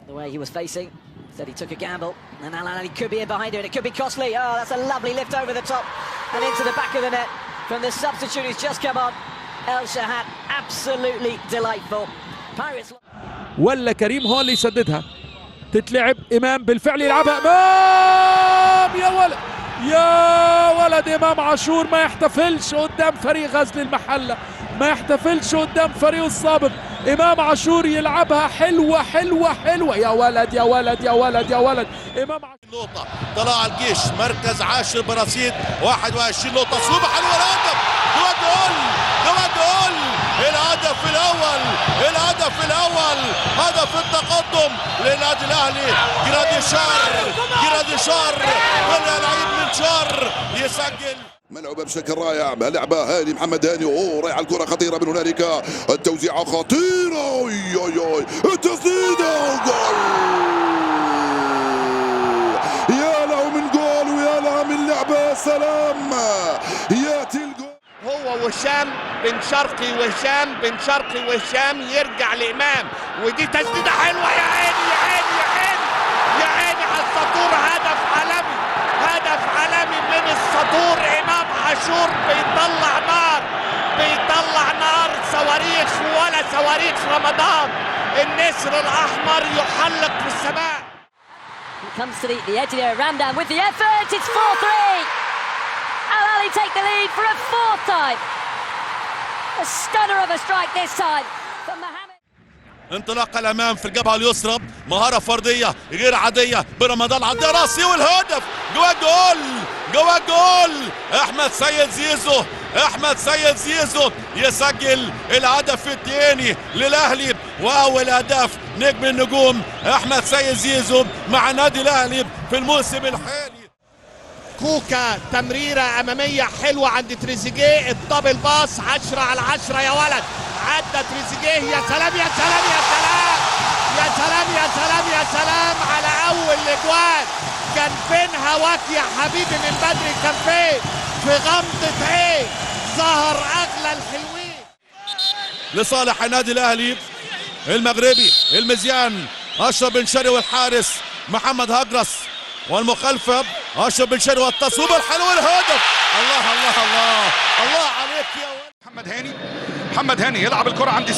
The way he was facing, said he took a gamble, and Al Ahly could be in behind her, and it could be costly. Oh, that's a lovely lift over the top and into the back of the net from the substitute who's just come on. El Shahat, absolutely delightful. Pirates. ولا كريم هو اللي يسددها، تتلعب إمام بالفعل يلعبها إمام، يا ولد يا ولد، إمام عاشور ما يحتفلش قدام فريق غزل المحلة، ما يحتفلش قدام فريق السابق. إمام عاشور يلعبها حلوة حلوة حلوة، يا ولد يا ولد يا ولد يا ولد. إمام عاشور نقطة طلع الجيش مركز عاشر برصيد 21 نقطة، صوبة حلوة، الهدف جول جول، الهدف الأول، الهدف الأول، هدف التقدم للنادي الأهلي. جراديشار طلع لعيب من شار يسجل. ملعوبة بشكل رائع، لعبة هاني محمد هاني، اوه رايحة الكرة خطيرة من هنالك، التوزيعة خطيرة، التسديدة جول، يا له من جول ويا لها من لعبة، سلام، ياتي الجول. هو وهشام بن شرقي، وهشام بن شرقي، وهشام يرجع لإمام، ودي تسديدة حلوة، يا عيني يا عيني يا عيني يا عيني على السطور، هدف عالمي، هدف عالمي من السطور. إمام عاشور بيطلع نار، بيطلع نار، صواريخ ولا صواريخ رمضان، النسر الأحمر يحلق في السماء. He comes to the edge of the Ramdan with the effort, it's 4-3. Al Ahly take the lead for a fourth time. A stunner of a strike this time from Mohamed. انطلاق الامام في الجبهه اليسرى، مهاره فرديه غير عاديه برمضان عدى راسي، والهدف جوا جول، جوا جول. احمد سيد زيزو يسجل الهدف الثاني للاهلي، واول هدف نجم النجوم احمد سيد زيزو مع النادي الاهلي في الموسم الحالي. كوكا تمريرة أمامية حلوة عند تريزيجيه، الدبل باص 10 على 10 يا ولد، عدى تريزيجيه، يا سلام يا سلام يا سلام يا سلام يا سلام يا سلام على أول الأجوان. كان فين هواك يا حبيبي من بدري؟ كان فين؟ في غمضة عين ظهر أغلى الحلوين. لصالح النادي الأهلي المغربي المزيان أشرف بن شرقي، والحارس محمد هجرس، والمخالفة أشرف بن شرقي، والتصويب الحلو، الهدف. الله الله الله الله عليك يا ولد. محمد هاني يلعب الكرة عند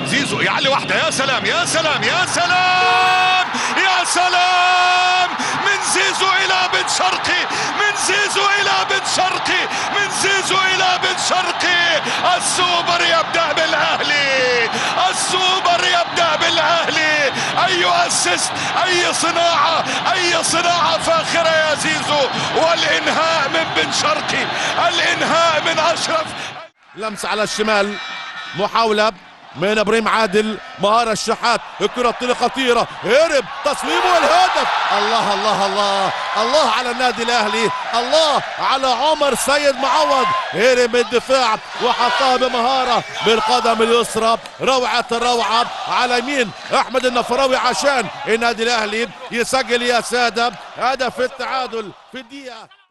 زيزو يعلي واحدة، يا سلام يا سلام يا سلام يا سلام، من زيزو إلى بن شرقي، من زيزو إلى بن شرقي، من زيزو إلى بن شرقي. السوبر يبدأ بالأهلي، السوبر يبدأ بالأهلي. أي أسيست، أي صناعة فاخرة يا زيزو، والإنهاء من بن شرقي، الإنهاء من أشرف. لمسة على الشمال، محاولة من ابراهيم عادل، مهارة الشحات، الكرة الطولية خطيرة، هرب تصويب والهدف. الله الله الله الله على النادي الاهلي، الله على عمر سيد معوض، هرب من الدفاع وحطها بمهارة بالقدم اليسرى، روعة الروعة على يمين احمد النفراوي عشان النادي الاهلي يسجل يا سادة هدف التعادل في الدقيقة